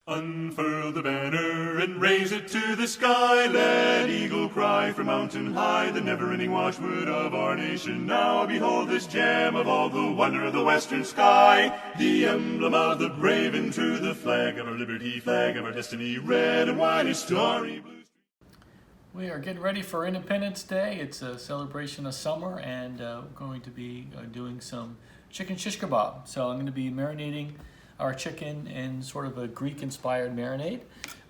Unfurl the banner and raise it to the sky. Let eagle cry from mountain high, the never-ending watchword of our nation. Now behold this gem of all, the wonder of the western sky, the emblem of the brave and true, the flag of our liberty, flag of our destiny, red and white and starry blue. We are getting ready for Independence Day. It's a celebration of summer, and we're going to be doing some chicken shish kebab. So I'm going to be marinating our chicken in sort of a Greek-inspired marinade.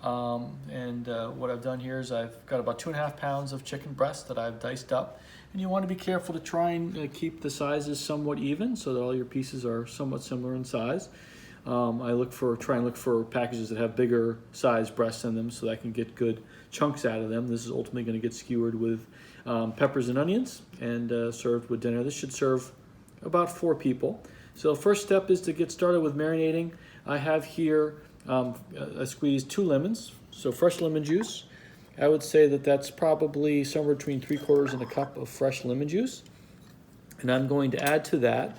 What I've done here is I've got about 2.5 pounds of chicken breast that I've diced up. And you want to be careful to try and keep the sizes somewhat even so that all your pieces are somewhat similar in size. I try and look for packages that have bigger size breasts in them so that I can get good chunks out of them. This is ultimately going to get skewered with peppers and onions and served with dinner. This should serve about 4 people. So the first step is to get started with marinating. I have here, I squeezed 2 lemons, so fresh lemon juice. I would say that that's probably somewhere between 3/4 and a cup of fresh lemon juice. And I'm going to add to that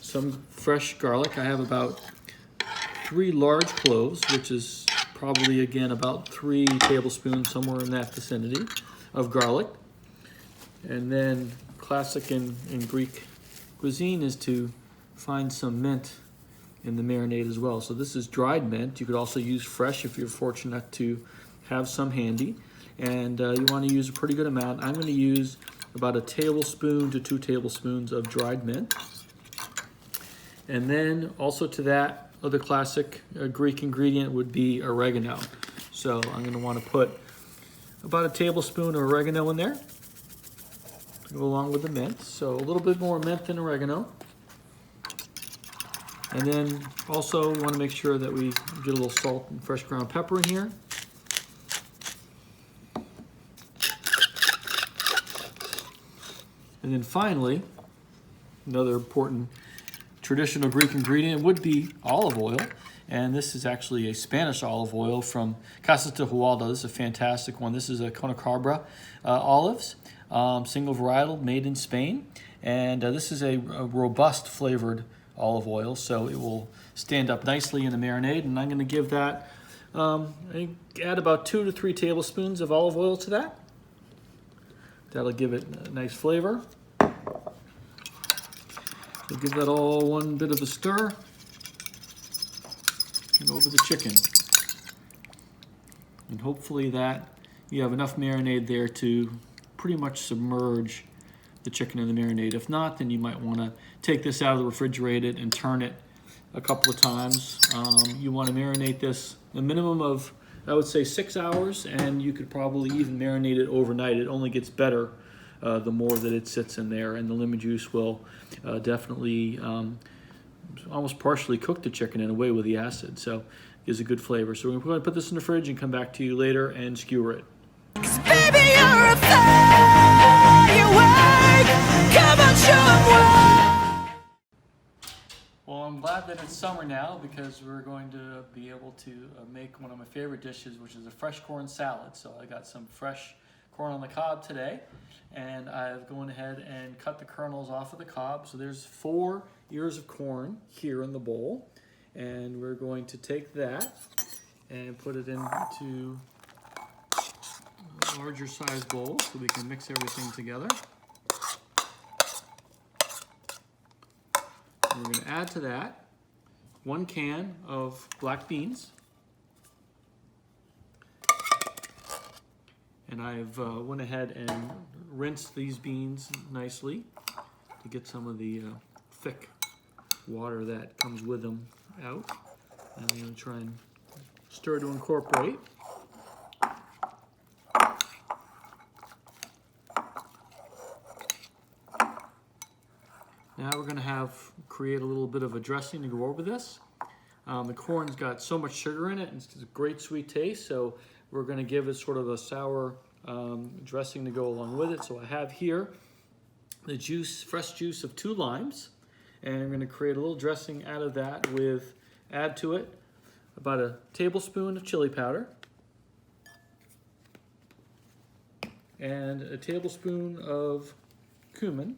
some fresh garlic. I have about 3 large cloves, which is probably, again, about 3 tablespoons, somewhere in that vicinity, of garlic. And then classic in Greek cuisine is to find some mint in the marinade as well. So this is dried mint. You could also use fresh if you're fortunate to have some handy. And you want to use a pretty good amount. I'm going to use about 1 tablespoon to 2 tablespoons of dried mint. And then also to that, other classic Greek ingredient would be oregano. So I'm going to want to put about 1 tablespoon of oregano in there to go along with the mint. So a little bit more mint than oregano. And then also want to make sure that we get a little salt and fresh ground pepper in here. And then finally, another important traditional Greek ingredient would be olive oil. And this is actually a Spanish olive oil from Casa de Hualda. This is a fantastic one. This is a Conacabra olives, single varietal, made in Spain. And this is a robust flavored olive oil, so it will stand up nicely in the marinade. And I'm going to give that, add about 2 to 3 tablespoons of olive oil to that. That'll give it a nice flavor. So give that all one bit of a stir. And over the chicken. And hopefully that you have enough marinade there to pretty much submerge the chicken in the marinade. If not, then you might want to take this out of the refrigerator and turn it a couple of times. You want to marinate this a minimum of, I would say, 6 hours, and you could probably even marinate it overnight. It only gets better the more that it sits in there, and the lemon juice will definitely almost partially cook the chicken in a way with the acid, so it gives a good flavor. So we're going to put this in the fridge and come back to you later and skewer it. Baby, you're a firework. Come on, show 'em why. Well, I'm glad that it's summer now because we're going to be able to make one of my favorite dishes, which is a fresh corn salad. So I got some fresh corn on the cob today, and I've gone ahead and cut the kernels off of the cob. So there's 4 ears of corn here in the bowl, and we're going to take that and put it into a larger size bowl so we can mix everything together. And we're going to add to that 1 can of black beans. And I've went ahead and rinsed these beans nicely to get some of the thick water that comes with them out. And I'm going to try and stir to incorporate. Now we're going to create a little bit of a dressing to go over this. The corn's got so much sugar in it, and it's a great sweet taste, so we're going to give it sort of a sour dressing to go along with it. So I have here the fresh juice of 2 limes, and I'm going to create a little dressing out of that add to it about 1 tablespoon of chili powder and 1 tablespoon of cumin.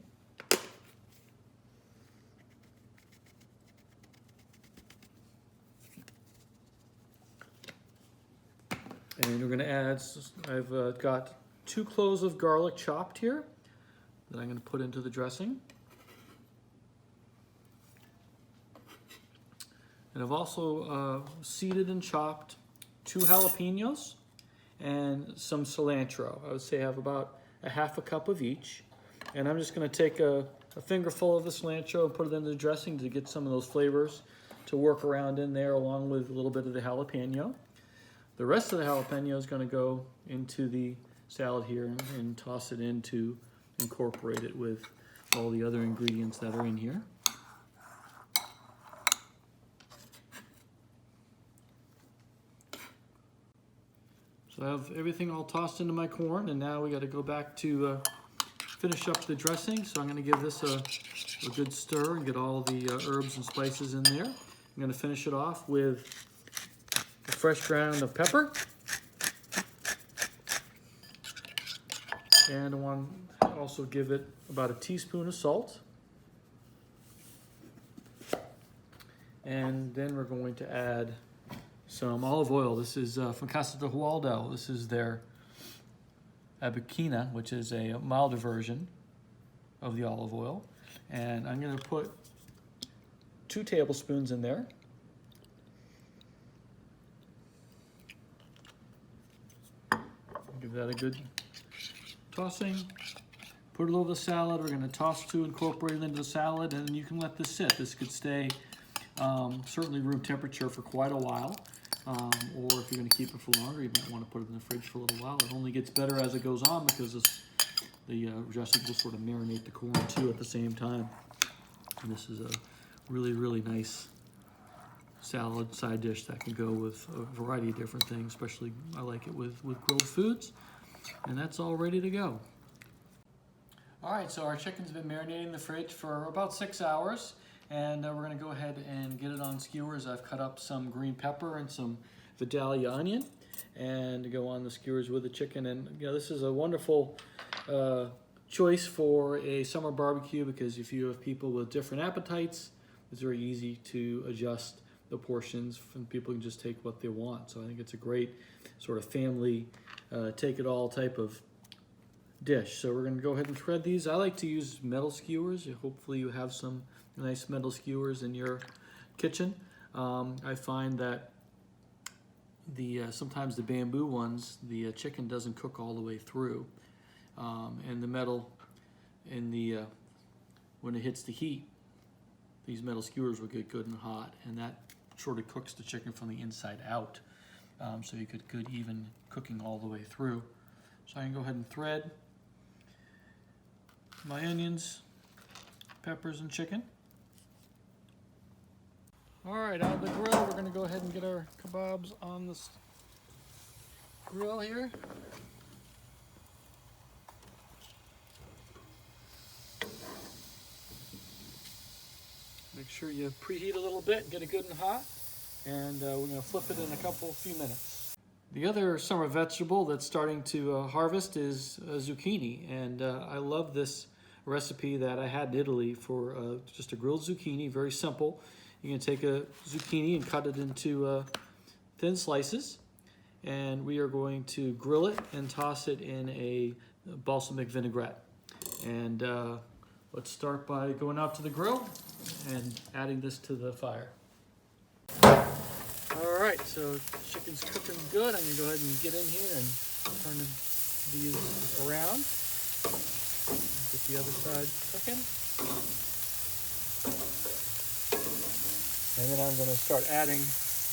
And we're going to add, I've got 2 cloves of garlic chopped here that I'm going to put into the dressing. And I've also seeded and chopped 2 jalapenos and some cilantro. I would say I have about a half a cup of each. And I'm just going to take a fingerful of the cilantro and put it into the dressing to get some of those flavors to work around in there, along with a little bit of the jalapeno. The rest of the jalapeno is going to go into the salad here and toss it in to incorporate it with all the other ingredients that are in here. So I have everything all tossed into my corn, and now we got to go back to finish up the dressing. So I'm going to give this a good stir and get all the herbs and spices in there. I'm going to finish it off with a fresh ground of pepper. And I want to also give it about a teaspoon of salt. And then we're going to add some olive oil. This is from Casa de Hualdo. This is their Abequina, which is a milder version of the olive oil. And I'm going to put 2 tablespoons in there. Give that a good tossing. Put it over the salad. We're going to toss to incorporate it into the salad, and you can let this sit. This could stay certainly room temperature for quite a while. Or if you're going to keep it for longer, you might want to put it in the fridge for a little while. It only gets better as it goes on because the dressing will sort of marinate the corn too at the same time. And this is a really, really nice salad side dish that can go with a variety of different things, especially I like it with grilled foods. And that's all ready to go. All right, so our chicken's been marinating in the fridge for about 6 hours. And we're going to go ahead and get it on skewers. I've cut up some green pepper and some Vidalia onion and to go on the skewers with the chicken. And this is a wonderful choice for a summer barbecue because if you have people with different appetites, it's very easy to adjust the portions and people can just take what they want. So I think it's a great sort of family take it all type of dish. So we're going to go ahead and thread these. I like to use metal skewers. Hopefully you have some nice metal skewers in your kitchen. I find that sometimes the bamboo ones, the chicken doesn't cook all the way through, and the metal when it hits the heat, these metal skewers will get good and hot, and that sort of cooks the chicken from the inside out. So you get good even cooking all the way through. So I can go ahead and thread my onions, peppers, and chicken. All right, out of the grill, we're going to go ahead and get our kabobs on this grill here. Make sure you preheat a little bit, get it good and hot, and we're going to flip it in a few minutes. The other summer vegetable that's starting to harvest is zucchini, and I love this recipe that I had in Italy for just a grilled zucchini, very simple. You're going to take a zucchini and cut it into thin slices, and we are going to grill it and toss it in a balsamic vinaigrette. And let's start by going out to the grill and adding this to the fire. All right, so chicken's cooking good. I'm going to go ahead and get in here and turn these around. Get the other side cooking. And then I'm going to start adding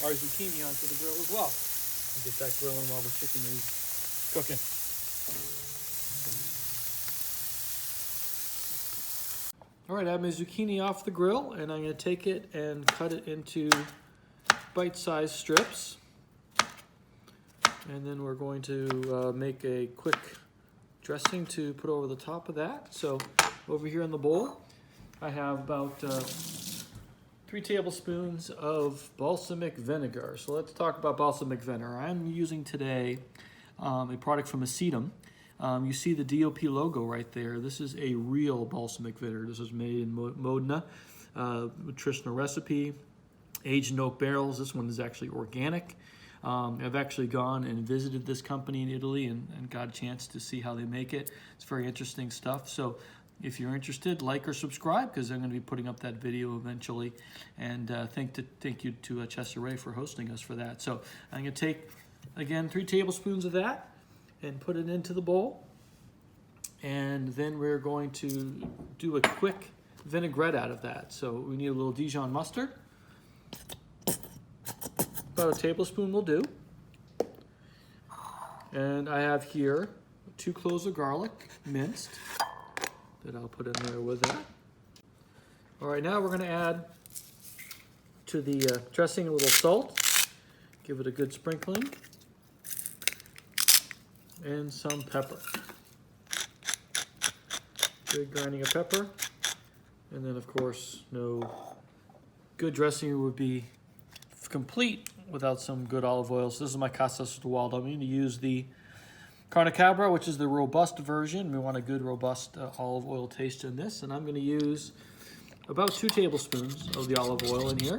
our zucchini onto the grill as well. And get that grilling while the chicken is cooking. All right, I have my zucchini off the grill, and I'm going to take it and cut it into bite-sized strips. And then we're going to make a quick dressing to put over the top of that. So over here in the bowl, I have about 3 tablespoons of balsamic vinegar. So let's talk about balsamic vinegar. I'm using today a product from Acetum. You see the DOP logo right there. This is a real balsamic vinegar. This is made in Modena, nutritional recipe, aged in oak barrels. This one is actually organic. I've actually gone and visited this company in Italy and got a chance to see how they make it. It's very interesting stuff. So if you're interested, like or subscribe, because I'm going to be putting up that video eventually. And thank you to Chester Ray for hosting us for that. So I'm going to take, again, 3 tablespoons of that and put it into the bowl. And then we're going to do a quick vinaigrette out of that. So we need a little Dijon mustard. About a tablespoon will do. And I have here 2 cloves of garlic, minced, that I'll put in there with that. All right, now we're going to add to the dressing a little salt. Give it a good sprinkling. And some pepper. Good grinding of pepper. And then, of course, no good dressing would be complete without some good olive oil. So this is my Casa Wild. I'm going to use the Carne Cabra, which is the robust version. We want a good robust olive oil taste in this. And I'm going to use about 2 tablespoons of the olive oil in here.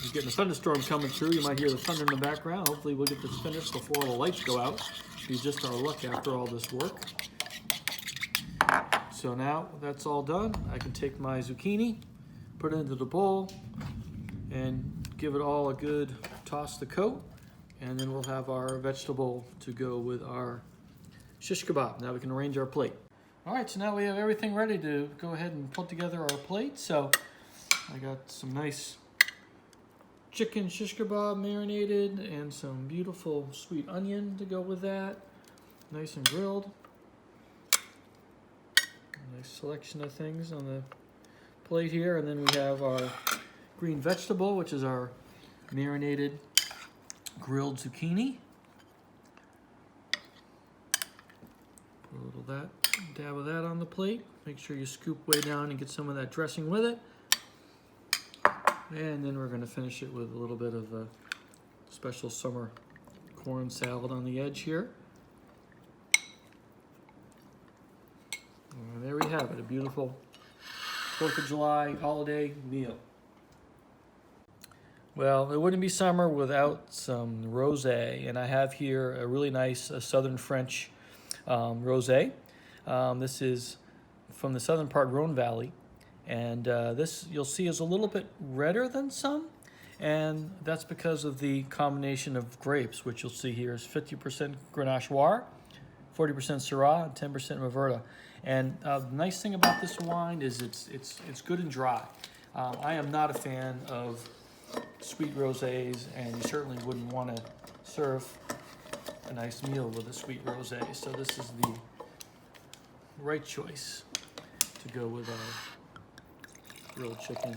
We're getting a thunderstorm coming through. You might hear the thunder in the background. Hopefully we'll get this finished before the lights go out. It'll be just our luck after all this work. So now that's all done, I can take my zucchini, put it into the bowl, and give it all a good toss to coat. And then we'll have our vegetable to go with our shish kebab. Now we can arrange our plate. All right, so now we have everything ready to go ahead and put together our plate. So I got some nice chicken shish kebab marinated and some beautiful sweet onion to go with that. Nice and grilled. Nice selection of things on the plate here. And then we have our green vegetable, which is our marinated grilled zucchini. Put a little dab of that on the plate. Make sure you scoop way down and get some of that dressing with it. And then we're going to finish it with a little bit of a special summer corn salad on the edge here. And there we have it, a beautiful 4th of July holiday meal. Well, it wouldn't be summer without some rosé, and I have here a really nice Southern French rosé. This is from the southern part Rhone Valley, and this you'll see is a little bit redder than some, and that's because of the combination of grapes, which you'll see here is 50% Grenache Noir, 40% Syrah, and 10% Mourvedre. And the nice thing about this wine is it's good and dry. I am not a fan of sweet rosés, and you certainly wouldn't want to serve a nice meal with a sweet rosé. So this is the right choice to go with our grilled chicken.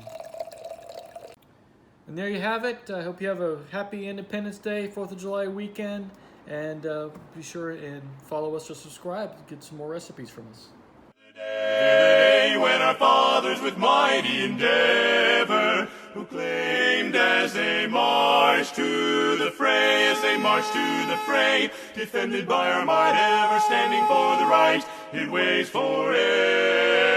And there you have it. I hope you have a happy Independence Day, 4th of July weekend. And be sure and follow us or subscribe to get some more recipes from us. The day when our fathers with mighty endeavor proclaimed as they marched to the fray, defended by our might, ever standing for the right, it waits forever.